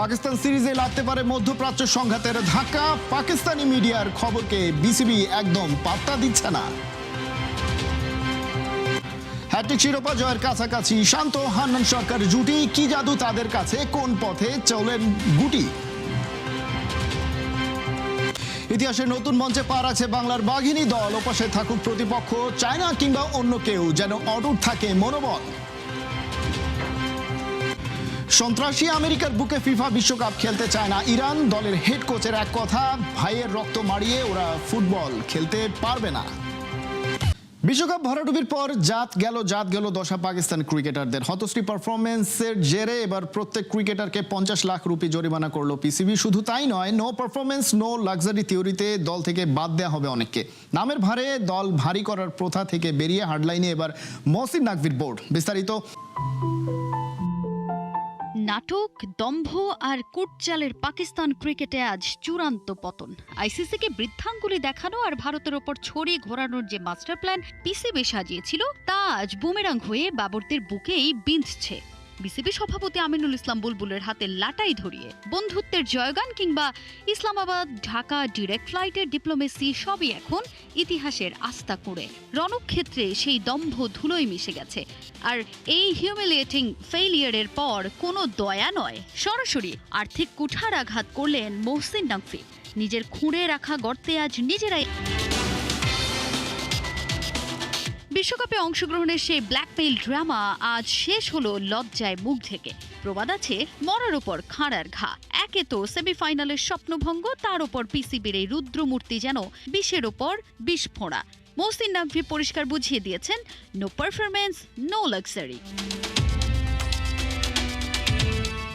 পাকিস্তান সিরিজে লাগতে পারে মধ্যপ্রাচ্য সংঘাতের ধাক্কা। পাকিস্তানি মিডিয়ার খবরকে বিসিবি একদম পাত্তা দিচ্ছে না। হ্যাট্রিক শিরোপা জয়ের কাছাকাছি শান্ত হান্নান সরকার জুটি, কি জাদু তাদের কাছে, কোন পথে চলেন গুটি? ইতিহাসের নতুন মঞ্চে পা রাখছে বাংলার বাঘিনী দল। ওপাশে থাকুক প্রতিপক্ষ চায়না কিংবা অন্য কেউ, যেন অটুট থাকে মনোবল। সন্ত্রাসী আমেরিকার বুকে ফিফা বিশ্বকাপ খেলতে চায় না ইরান। দলের হেড কোচের এক কথা, ভাইয়ের রক্ত মারিয়ে ওরা ফুটবল খেলতে পারবে না। বিশ্বকাপ ভরাডুবির পর জাত গেল দশা পাকিস্তান ক্রিকেটারদের। হতশ্রী পারফরমেন্সের জেরে এবার প্রত্যেক ক্রিকেটারকে 50 লাখ রুপি জরিমানা করলো পিসিবি। শুধু তাই নয়, নো পারফরমেন্স নো লাক্সারি থিওরিতে দল থেকে বাদ দেওয়া হবে অনেককে। নামের ভারে দল ভারী করার প্রথা থেকে বেরিয়ে হার্ডলাইনে এবার মহসিন নাকভির বোর্ড। বিস্তারিত। নাটক, দম্ভ আর কুটচালের পাকিস্তান ক্রিকেটে আজ চূড়ান্ত পতন। আইসিসিকে বৃদ্ধাঙ্গুলি দেখানো আর ভারতের ওপর ছড়িয়ে ঘোরানোর যে মাস্টার প্ল্যান পিসিবি সাজিয়েছিল, তা আজ বুমেরাং হয়ে বাবরদের বুকেই বিঁধছে। বিসিবি সভাপতি আমিনুল ইসলাম বুলবুলের হাতে লাটাই ধরিয়ে বন্ধুত্বের জয়গান কিংবা ইসলামাবাদ ঢাকা ডিরেক্ট ফ্লাইটের ডিপ্লোমেসি সবই এখন ইতিহাসের আস্থা করে। রণক্ষেত্রে সেই দম্ভ ধুলোয় মিশে গেছে। আর এই হিউমিলিয়েটিং ফেইলিয়ারের পর কোনো দয়া নয়, সরাসরি আর্থিক কুঠারাঘাত করলেন মহসিন নাকভি। নিজের খুঁড়ে রাখা গর্তে আজ নিজেরাই। বিশ্বকাপে অংশগ্রহণের সেই ব্ল্যাকমেইল ড্রামা আজ শেষ হলো লজ্জায় মুখ ঢেকে। প্রবাদ আছে, মরার উপর খাঁড়ার ঘা। একে তো সেমিফাইনালের স্বপ্নভঙ্গ, তার উপর পিসিবির এই রুদ্রমূর্তি যেন বিষের ওপর বিষ ফোঁড়া। মহসিন নাকভি পরিষ্কার বুঝিয়ে দিয়েছেন, নো পারফরমেন্স নো লাক্সারি।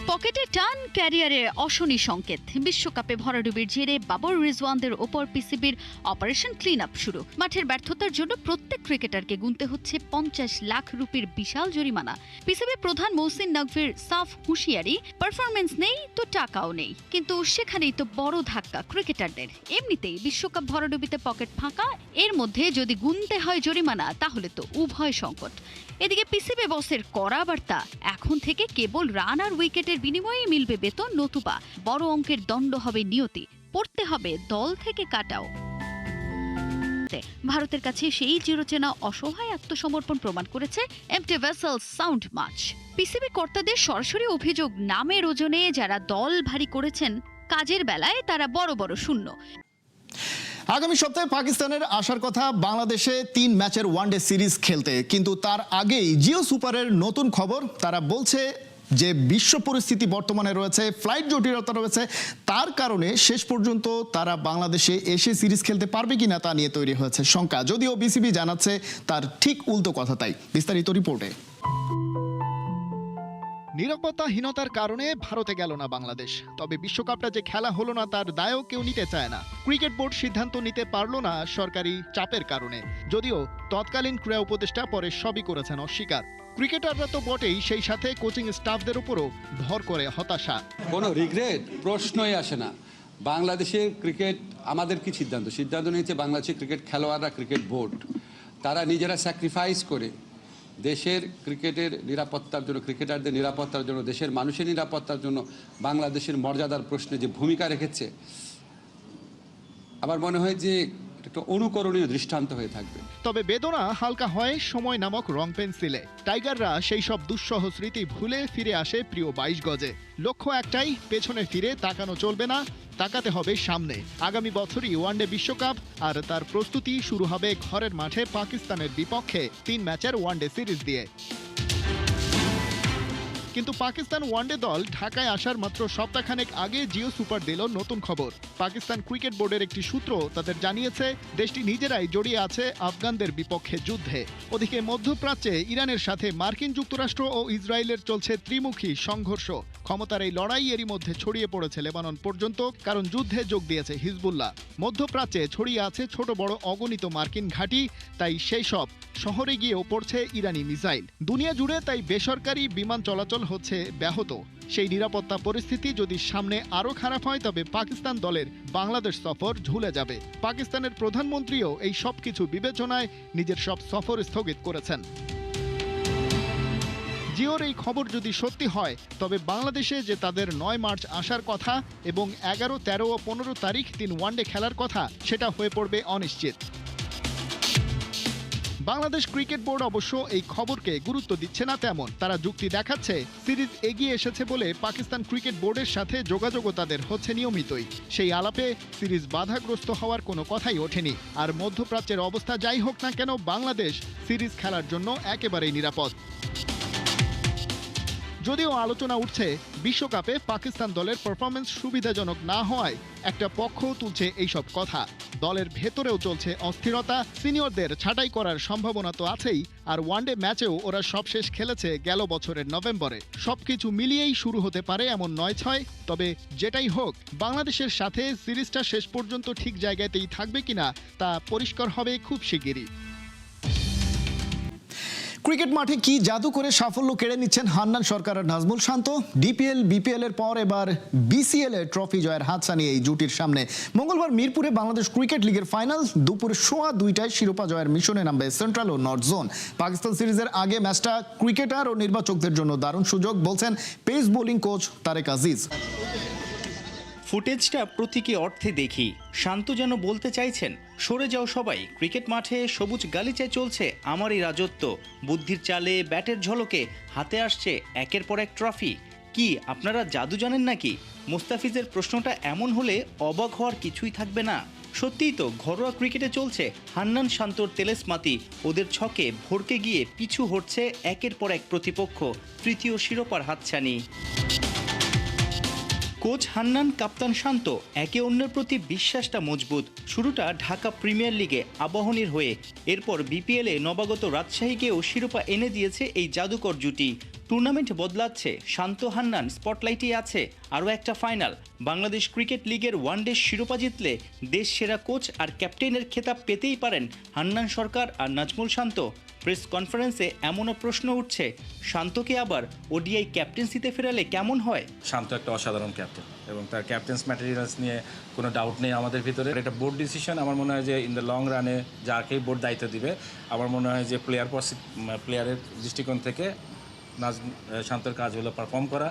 পকেটে টান, ক্যারিয়ারে অশনি সংকেত। বিশ্বকাপে ভরাডুবির জেরে বাবর রিজওয়ানদের ওপর পিসিবির অপারেশন ক্লিন আপ শুরু। মাঠের ব্যর্থতার জন্য প্রত্যেক ক্রিকেটারকে গুনতে হচ্ছে 50 লাখ রুপির বিশাল জরিমানা। পিসিবি প্রধান মহসিন নাকভির সাফ হুঁশিয়ারি, পারফরমেন্স নেই তো টাকাও নেই। কিন্তু সেখানেই তো বড় ধাক্কা ক্রিকেটারদের। এমনিতেই বিশ্বকাপ ভরাডুবিতে পকেট ফাঁকা, এর মধ্যে যদি গুনতে হয় জরিমানা, তাহলে তো উভয় সংকট। এদিকে পিসিবি বসের কড়া বার্তা, এখন থেকে কেবল রান আর উইকেটের বিনিময়ে মিলবে বেতন, নতুবা বড় অঙ্কের দণ্ড হবে নিয়তি। পড়তে হবে দল থেকে কাটাও। ভারতের কাছে সেই চিরচেনা অসহায় আত্মসমর্পণ প্রমাণ করেছে MT vessel sound much. PCB কর্তাদের সরাসরি অভিযোগ, নামের ওজনে যারা দল ভারী করেছেন, কাজের বেলায় তারা বড় বড় শূন্য। আগামী সপ্তাহে পাকিস্তানের আসার কথা বাংলাদেশে 3 ম্যাচের ওয়ানডে সিরিজ খেলতে। কিন্তু তার আগেই জিও সুপারের নতুন খবর। তারা বলছে যে বিশ্ব পরিস্থিতি বর্তমানে রয়েছে, ফ্লাইট জটিলতা রয়েছে, তার কারণে শেষ পর্যন্ত তারা বাংলাদেশে এসে সিরিজ খেলতে পারবে কিনা তা নিয়ে তৈরি হয়েছে শঙ্কা। যদিও বিসিবি জানাচ্ছে তার ঠিক উল্টো কথা। তাই বিস্তারিত রিপোর্টে। নিরাপত্তাহীনতার কারণে ভারতে গেল না বাংলাদেশ। তবে বিশ্বকাপটা যে খেলা হলো না, তার দায়ও কেউ নিতে চায় না। ক্রিকেট বোর্ড সিদ্ধান্ত নিতে পারল না সরকারি চাপের কারণে। যদিও তৎকালীন ক্রীড়া উপদেষ্টা পরে সবই করেছেন অস্বীকার। ক্রিকেটাররা তো বটেই, সেই সাথে কোচিং স্টাফদের উপরও ভর করে হতাশা। কোনো রিগ্রেট প্রশ্নই আসে না। বাংলাদেশের ক্রিকেট আমাদের কি সিদ্ধান্ত নিয়েছে বাংলাদেশের ক্রিকেট খেলোয়াড়রা, ক্রিকেট বোর্ড, তারা নিজেরা স্যাক্রিফাইস করে দেশের ক্রিকেটের নিরাপত্তার জন্য, ক্রিকেটারদের নিরাপত্তার জন্য, দেশের মানুষের নিরাপত্তার জন্য বাংলাদেশের মর্যাদার প্রশ্নে যে ভূমিকা রেখেছে, আমার মনে হয় যে একটা অনুকরণীয় দৃষ্টান্ত হয়ে থাকবে। তবে বেদনা হালকা হয় সময় নামক রং পেন্সিলে। টাইগাররা সেই সব দুঃসহ স্মৃতি ভুলে ফিরে আসে প্রিয় 22 গজে। লক্ষ্য একটাই, পেছনে ফিরে তাকানো চলবে না, তাকাতে হবে সামনে। আগামী বছরই ওয়ানডে বিশ্বকাপ, আর তার প্রস্তুতি শুরু হবে ঘরের মাঠে পাকিস্তানের বিপক্ষে 3 ম্যাচের ওয়ানডে সিরিজ দিয়ে। কিন্তু পাকিস্তান ওয়ানডে দল ঢাকায় আসার মাত্র সপ্তাহখানেক আগে জিও সুপার দিল নতুন খবর। পাকিস্তান ক্রিকেট বোর্ডের একটি সূত্র তাদের জানিয়েছে, দেশটি নিজেরাই জড়িয়ে আছে আফগানদের বিপক্ষে যুদ্ধে। ওদিকে মধ্যপ্রাচ্যে ইরানের সাথে মার্কিন যুক্তরাষ্ট্র ও ইসরায়েলের চলছে ত্রিমুখী সংঘর্ষ। ক্ষমতার এই লড়াই এরই মধ্যে ছড়িয়ে পড়েছে লেবানন পর্যন্ত, কারণ যুদ্ধে যোগ দিয়েছে হিজবুল্লাহ। মধ্যপ্রাচ্যে ছড়িয়ে আছে ছোট বড় অগণিত মার্কিন ঘাঁটি, তাই সেই সব শহরে গিয়েও পড়ছে ইরানি মিসাইল। দুনিয়া জুড়ে তাই বেসরকারি বিমান চলাচল হচ্ছে ব্যাহত। সেই নিরাপত্তা পরিস্থিতি যদি সামনে আরও খারাপ হয়, তবে পাকিস্তান দলের বাংলাদেশ সফর ঝুলে যাবে। পাকিস্তানের প্রধানমন্ত্রীও এই সব কিছু বিবেচনায় নিজের সব সফর স্থগিত করেছেন। জিওর এই খবর যদি সত্যি হয় তবে বাংলাদেশে যে তাদের 9 মার্চ আসার কথা এবং 11, 13 ও 15 তারিখ 3 ওয়ানডে খেলার কথা সেটা হয়ে পড়বে অনিশ্চিত। বাংলাদেশ ক্রিকেট বোর্ড অবশ্য এই খবরকে গুরুত্ব দিচ্ছে না তেমন। তারা যুক্তি দেখাচ্ছে সিরিজ এগিয়ে এসেছে বলে পাকিস্তান ক্রিকেট বোর্ডের সাথে যোগাযোগও তাদের হচ্ছে নিয়মিতই। সেই আলাপে সিরিজ বাধাগ্রস্ত হওয়ার কোনো কথাই ওঠেনি। আর মধ্যপ্রাচ্যের অবস্থা যাই হোক না কেন, বাংলাদেশ সিরিজ খেলার জন্য একেবারেই নিরাপদ। যদিও আলোচনা উঠছে বিশ্বকাপে পাকিস্তান দলের পারফরমেন্স সুবিধাজনক না হওয়ায় একটা পক্ষ তুলছে এইসব কথা। দলের ভেতরেও চলছে অস্থিরতা, সিনিয়রদের ছাঁটাই করার সম্ভাবনা তো আছেই, আর ওয়ানডে ম্যাচেও ওরা সবশেষ খেলেছে গেল বছরের নভেম্বরে। সবকিছু মিলিয়েই শুরু হতে পারে এমন 9-6। তবে যেটাই হোক, বাংলাদেশের সাথে সিরিজটা শেষ পর্যন্ত ঠিক জায়গাতেই থাকবে কিনা তা পরিষ্কার হবে খুব শিগগিরই। ক্রিকেট মাঠে কি জাদু করে সাফল্য কেড়ে নিচ্ছেন হান্নান সরকার আর নাজমুল শান্ত? ডিপিএল, বিপিএল এর পর এবার বিসিএল এর ট্রফি জয়ের হাতছানি এই জুটির সামনে। মঙ্গলবার মিরপুরে বাংলাদেশ ক্রিকেট লিগের ফাইনাল। দুপুরে 2:15 শিরোপা জয়ের মিশনে নামবে সেন্ট্রাল ও নর্থ জোন। পাকিস্তান সিরিজের আগে ম্যাচটা ক্রিকেটার ও নির্বাচকদের জন্য দারুণ সুযোগ, বলছেন pace bowling coach Tarek Aziz. ফুটেজটা প্রতীকী অর্থে দেখি, শান্ত যেন বলতে চাইছেন, সরে যাও সবাই, ক্রিকেট মাঠে সবুজ গালিচায় চলছে আমারই রাজত্ব। বুদ্ধির চালে, ব্যাটের ঝলকে হাতে আসছে একের পর এক ট্রফি। কি আপনারা জাদু জানেন নাকি? মুস্তাফিজের প্রশ্নটা এমন হলে অবাক হওয়ার কিছুই থাকবে না। সত্যিই তো ঘরোয়া ক্রিকেটে চলছে হান্নান শান্তর তেলেসমাতি। ওদের ছকে ভড়কে গিয়ে পিছু হটছে একের পর এক প্রতিপক্ষ, তৃতীয় শিরোপার হাতছানি। কোচ হান্নান, কাপ্তান শান্ত, একে অন্যের প্রতি বিশ্বাসটা মজবুত। শুরুটা ঢাকা প্রিমিয়ার লিগে আবাহনীর হয়ে, এরপর বিপিএলে নবাগত রাজশাহীকেও শিরোপা এনে দিয়েছে এই জাদুকর জুটি। টুর্নামেন্ট বদলাচ্ছে, শান্ত হান্নান স্পটলাইটেই আছে। আরও একটা ফাইনাল। বাংলাদেশ ক্রিকেট লিগের ওয়ানডে শিরোপা জিতলে দেশ সেরা কোচ আর ক্যাপ্টেনের খেতাব পেতেই পারেন হান্নান সরকার আর নাজমুল শান্ত। প্রেস কনফারেন্সে এমনও প্রশ্ন উঠছে, শান্তকে আবার ওডিআই ক্যাপ্টেন্সিতে ফেরালে কেমন হয়? শান্ত একটা অসাধারণ ক্যাপ্টেন এবং তার ক্যাপ্টেন্স ম্যাটেরিয়ালস নিয়ে কোনো ডাউট নেই আমাদের ভিতরে। এটা বোর্ড ডিসিশন। আমার মনে হয় যে ইন দ্য লং রানে যাকেই বোর্ড দায়িত্ব দিবে, আমার মনে হয় যে প্লেয়ারের দৃষ্টিকোণ থেকে শান্তর কাজ হলো পারফর্ম করা,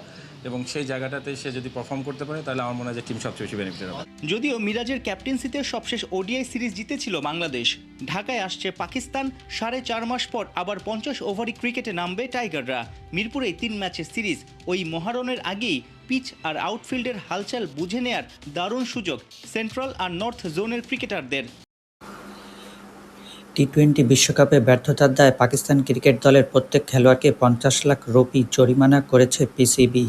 এবং সেই জায়গাটাতে সে যদি পারফর্ম করতে পারে তাহলে আমার মনে হয় যে টিম সবচেয়ে বেশি বেনিফিট হবে। যদিও মিরাজের ক্যাপ্টেন্সিতে সবশেষ ওডিআই সিরিজ জিতেছিল বাংলাদেশ। ঢাকায় আসছে পাকিস্তান। 4.5 মাস পর আবার 50 ওভারি ক্রিকেটে নামবে টাইগাররা। মিরপুরে 3 ম্যাচের সিরিজ। ওই মহারণের আগেই পিচ আর আউটফিল্ডের হালচাল বুঝে নেয়ার দারুণ সুযোগ সেন্ট্রাল আর নর্থ জোনের ক্রিকেটারদের। টি-20 বিশ্বকাপে ব্যর্থতার দায়ে পাকিস্তান ক্রিকেট দলের প্রত্যেক খেলোয়াড়কে 50 লাখ রুপি জরিমানা করেছে পিসিবি।